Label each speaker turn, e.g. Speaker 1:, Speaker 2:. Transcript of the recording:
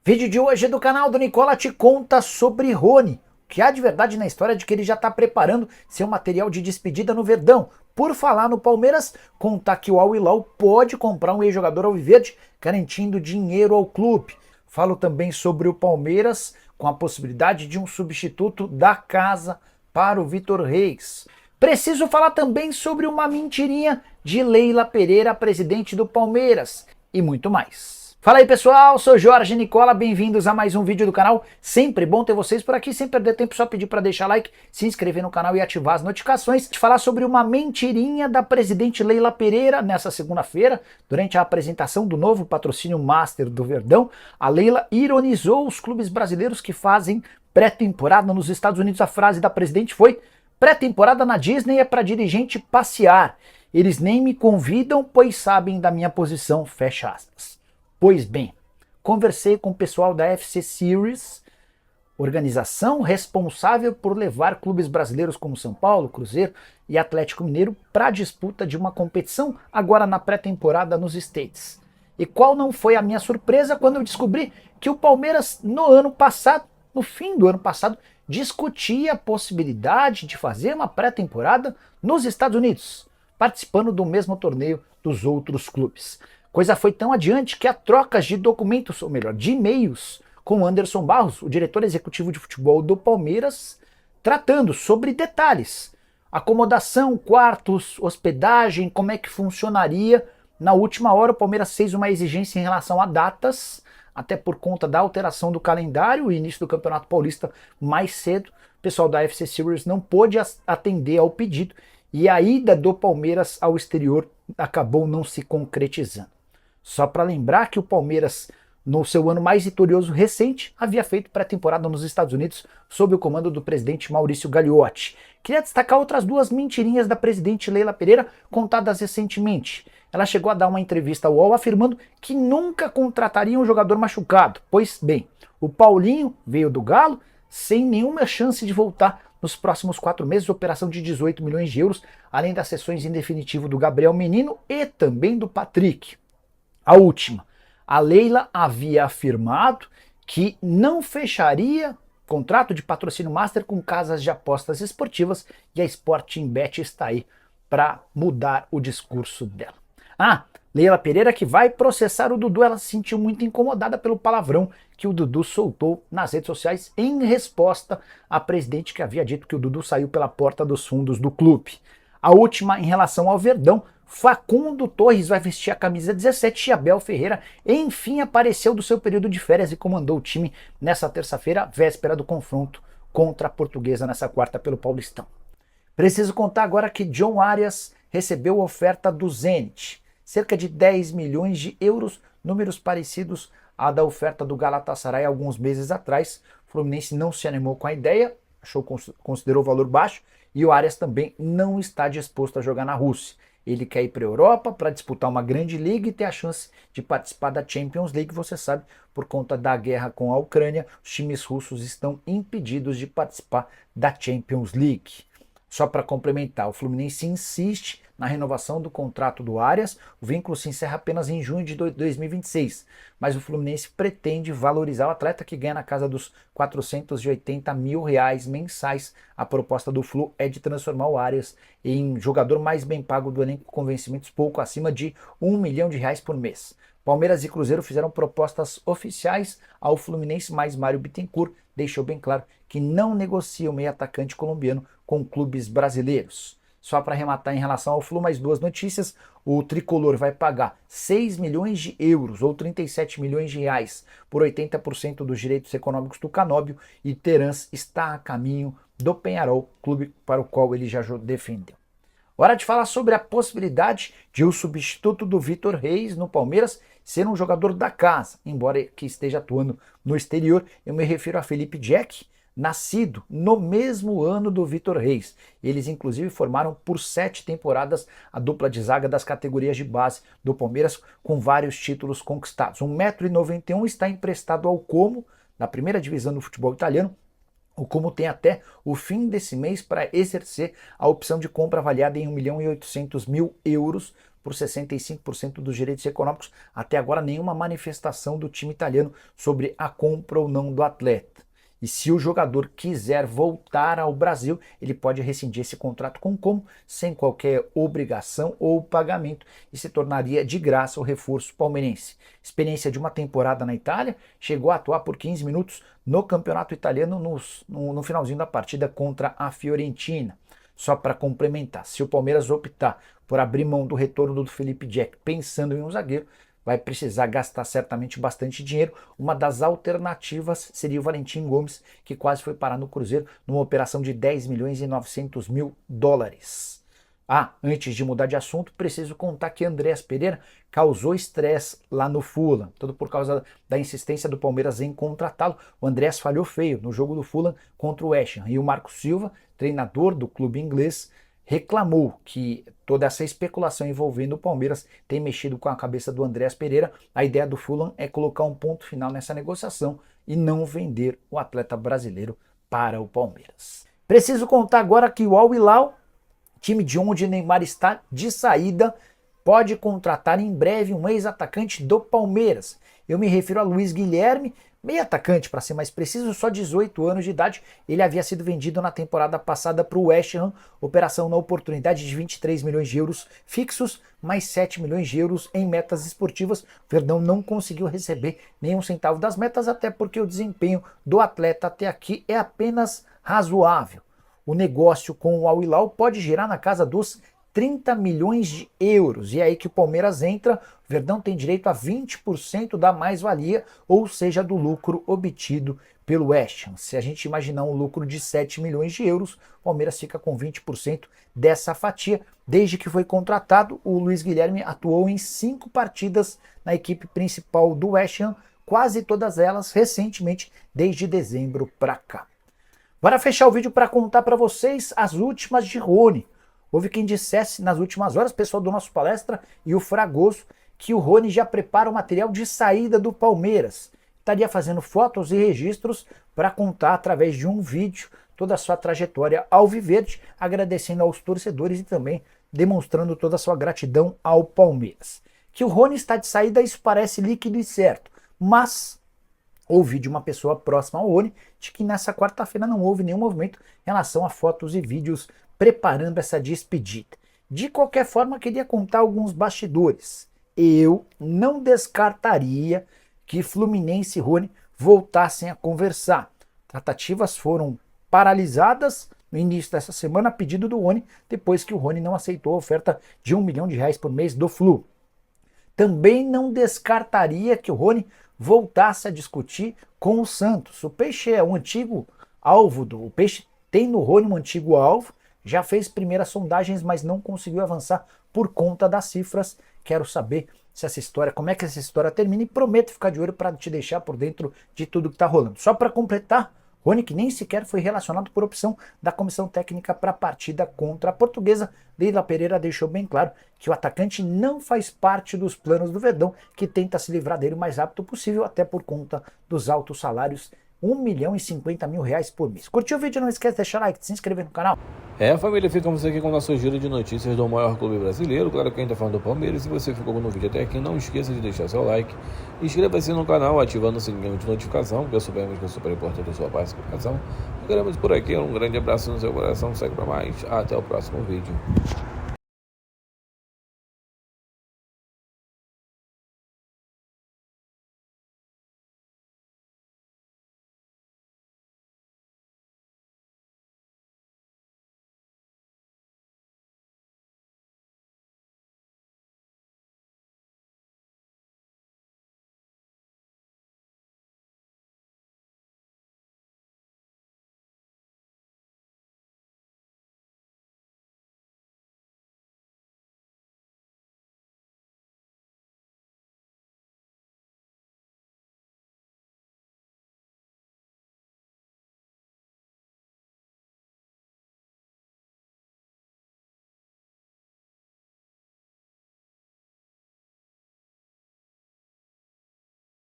Speaker 1: Vídeo de hoje do canal do Nicola te conta sobre Rony. O que há de verdade na história de que ele já está preparando seu material de despedida no Verdão. Por falar no Palmeiras, contar que o Al Hilal pode comprar um ex-jogador alviverde, garantindo dinheiro ao clube. Falo também sobre o Palmeiras, com a possibilidade de um substituto da casa para o Vitor Reis. Preciso falar também sobre uma mentirinha de Leila Pereira, presidente do Palmeiras, e muito mais. Fala aí pessoal, sou Jorge Nicola, bem-vindos a mais um vídeo do canal. Sempre bom ter vocês por aqui, sem perder tempo, só pedir para deixar like, se inscrever no canal e ativar as notificações. Te falar sobre uma mentirinha da presidente Leila Pereira nessa segunda-feira, durante a apresentação do novo patrocínio Master do Verdão. A Leila ironizou os clubes brasileiros que fazem pré-temporada nos Estados Unidos. A frase da presidente foi: pré-temporada na Disney é para dirigente passear. Eles nem me convidam, pois sabem da minha posição, fecha aspas. Pois bem, conversei com o pessoal da FC Series, organização responsável por levar clubes brasileiros como São Paulo, Cruzeiro e Atlético Mineiro para a disputa de uma competição agora na pré-temporada nos States. E qual não foi a minha surpresa quando eu descobri que o Palmeiras no fim do ano passado, discutia a possibilidade de fazer uma pré-temporada nos Estados Unidos, participando do mesmo torneio dos outros clubes. Coisa foi tão adiante que há trocas de documentos, ou melhor, de e-mails, com Anderson Barros, o diretor executivo de futebol do Palmeiras, tratando sobre detalhes. Acomodação, quartos, hospedagem, como é que funcionaria. Na última hora o Palmeiras fez uma exigência em relação a datas, até por conta da alteração do calendário, o início do Campeonato Paulista mais cedo. O pessoal da FC Series não pôde atender ao pedido e a ida do Palmeiras ao exterior acabou não se concretizando. Só para lembrar que o Palmeiras, no seu ano mais vitorioso recente, havia feito pré-temporada nos Estados Unidos sob o comando do presidente Maurício Gagliotti. Queria destacar outras duas mentirinhas da presidente Leila Pereira contadas recentemente. Ela chegou a dar uma entrevista ao UOL afirmando que nunca contrataria um jogador machucado. Pois bem, o Paulinho veio do Galo sem nenhuma chance de voltar nos próximos 4 meses, operação de 18 milhões de euros, além das cessões em definitivo do Gabriel Menino e também do Patrick. A última, a Leila havia afirmado que não fecharia contrato de patrocínio master com casas de apostas esportivas e a Sporting Bet está aí para mudar o discurso dela. Leila Pereira que vai processar o Dudu, ela se sentiu muito incomodada pelo palavrão que o Dudu soltou nas redes sociais em resposta à presidente que havia dito que o Dudu saiu pela porta dos fundos do clube. A última em relação ao Verdão, Facundo Torres vai vestir a camisa 17 e Abel Ferreira enfim apareceu do seu período de férias e comandou o time nessa terça-feira, véspera do confronto contra a Portuguesa nessa quarta pelo Paulistão. Preciso contar agora que John Arias recebeu a oferta do Zenit, cerca de 10 milhões de euros, números parecidos à da oferta do Galatasaray alguns meses atrás. O Fluminense não se animou com a ideia, considerou o valor baixo e o Arias também não está disposto a jogar na Rússia. Ele quer ir para a Europa para disputar uma grande liga e ter a chance de participar da Champions League. Você sabe, por conta da guerra com a Ucrânia, os times russos estão impedidos de participar da Champions League. Só para complementar, o Fluminense insiste na renovação do contrato do Arias. O vínculo se encerra apenas em junho de 2026, mas o Fluminense pretende valorizar o atleta, que ganha na casa dos 480 mil reais mensais. A proposta do Flu é de transformar o Arias em jogador mais bem pago do elenco, com vencimentos pouco acima de R$1 milhão por mês. Palmeiras e Cruzeiro fizeram propostas oficiais ao Fluminense, mas Mário Bittencourt deixou bem claro que não negocia o meio atacante colombiano com clubes brasileiros. Só para arrematar em relação ao Flu, mais duas notícias. O tricolor vai pagar 6 milhões de euros ou 37 milhões de reais por 80% dos direitos econômicos do Canóbio e Terans está a caminho do Peñarol, clube para o qual ele já defendeu. Hora de falar sobre a possibilidade de o substituto do Vitor Reis no Palmeiras ser um jogador da casa, embora que esteja atuando no exterior. Eu me refiro a Felipe Jack, nascido no mesmo ano do Vitor Reis. Eles inclusive formaram por 7 temporadas a dupla de zaga das categorias de base do Palmeiras, com vários títulos conquistados. 1,91 m, está emprestado ao Como, na primeira divisão do futebol italiano. O Como tem até o fim desse mês para exercer a opção de compra avaliada em 1,8 milhão por 65% dos direitos econômicos. Até agora, nenhuma manifestação do time italiano sobre a compra ou não do atleta. E se o jogador quiser voltar ao Brasil, ele pode rescindir esse contrato com o Como, sem qualquer obrigação ou pagamento, e se tornaria de graça o reforço palmeirense. Experiência de uma temporada na Itália, chegou a atuar por 15 minutos no campeonato italiano no finalzinho da partida contra a Fiorentina. Só para complementar, se o Palmeiras optar por abrir mão do retorno do Felipe Jack pensando em um zagueiro, vai precisar gastar certamente bastante dinheiro. Uma das alternativas seria o Valentim Gomes, que quase foi parar no Cruzeiro numa operação de 10 milhões e 900 mil dólares. Antes de mudar de assunto, preciso contar que Andreas Pereira causou estresse lá no Fulham, tudo por causa da insistência do Palmeiras em contratá-lo. O Andreas falhou feio no jogo do Fulham contra o West Ham, e o Marco Silva, treinador do clube inglês, reclamou que toda essa especulação envolvendo o Palmeiras tem mexido com a cabeça do Andreas Pereira. A ideia do Fulham é colocar um ponto final nessa negociação e não vender o atleta brasileiro para o Palmeiras. Preciso contar agora que o Al Hilal, time de onde Neymar está de saída, pode contratar em breve um ex-atacante do Palmeiras. Eu me refiro a Luiz Guilherme, meio atacante para ser mais preciso, só 18 anos de idade. Ele havia sido vendido na temporada passada para o West Ham, operação na oportunidade de 23 milhões de euros fixos, mais 7 milhões de euros em metas esportivas. O Verdão não conseguiu receber nenhum centavo das metas, até porque o desempenho do atleta até aqui é apenas razoável. O negócio com o Al Hilal pode girar na casa dos 30 milhões de euros. E é aí que o Palmeiras entra. O Verdão tem direito a 20% da mais-valia, ou seja, do lucro obtido pelo West Ham. Se a gente imaginar um lucro de 7 milhões de euros, o Palmeiras fica com 20% dessa fatia. Desde que foi contratado, o Luiz Guilherme atuou em 5 partidas na equipe principal do West Ham, quase todas elas recentemente, desde dezembro para cá. Bora fechar o vídeo para contar para vocês as últimas de Rony. Houve quem dissesse nas últimas horas, pessoal do nosso Palestra e o Fragoso, que o Rony já prepara o material de saída do Palmeiras. Estaria fazendo fotos e registros para contar através de um vídeo toda a sua trajetória alviverde, agradecendo aos torcedores e também demonstrando toda a sua gratidão ao Palmeiras. Que o Rony está de saída, isso parece líquido e certo, mas ouvi de uma pessoa próxima ao Rony de que nessa quarta-feira não houve nenhum movimento em relação a fotos e vídeos preparando essa despedida. De qualquer forma, queria contar alguns bastidores. Eu não descartaria que Fluminense e Rony voltassem a conversar. Tratativas foram paralisadas no início dessa semana a pedido do Rony, depois que o Rony não aceitou a oferta de R$1 milhão por mês do Flu. Também não descartaria que o Rony voltasse a discutir com o Santos. O Peixe é um antigo alvo o Peixe tem no Rony um antigo alvo, já fez primeiras sondagens, mas não conseguiu avançar por conta das cifras. Quero saber se essa história, como é que essa história termina, e prometo ficar de olho para te deixar por dentro de tudo que está rolando. Só para completar, Rony, que nem sequer foi relacionado por opção da comissão técnica para a partida contra a Portuguesa. Leila Pereira deixou bem claro que o atacante não faz parte dos planos do Verdão, que tenta se livrar dele o mais rápido possível, até por conta dos altos salários, R$1.050.000 por mês. Curtiu o vídeo? Não esquece de deixar like, de se inscrever no canal.
Speaker 2: Família, ficamos aqui com o nosso giro de notícias do maior clube brasileiro. Claro que a gente tá falando do Palmeiras. Se você ficou no vídeo até aqui, não esqueça de deixar seu like, inscreva-se no canal, ativando o sininho de notificação, que eu sabemos que é super importante a sua participação. Ficamos por aqui, um grande abraço no seu coração, segue para mais, até o próximo vídeo.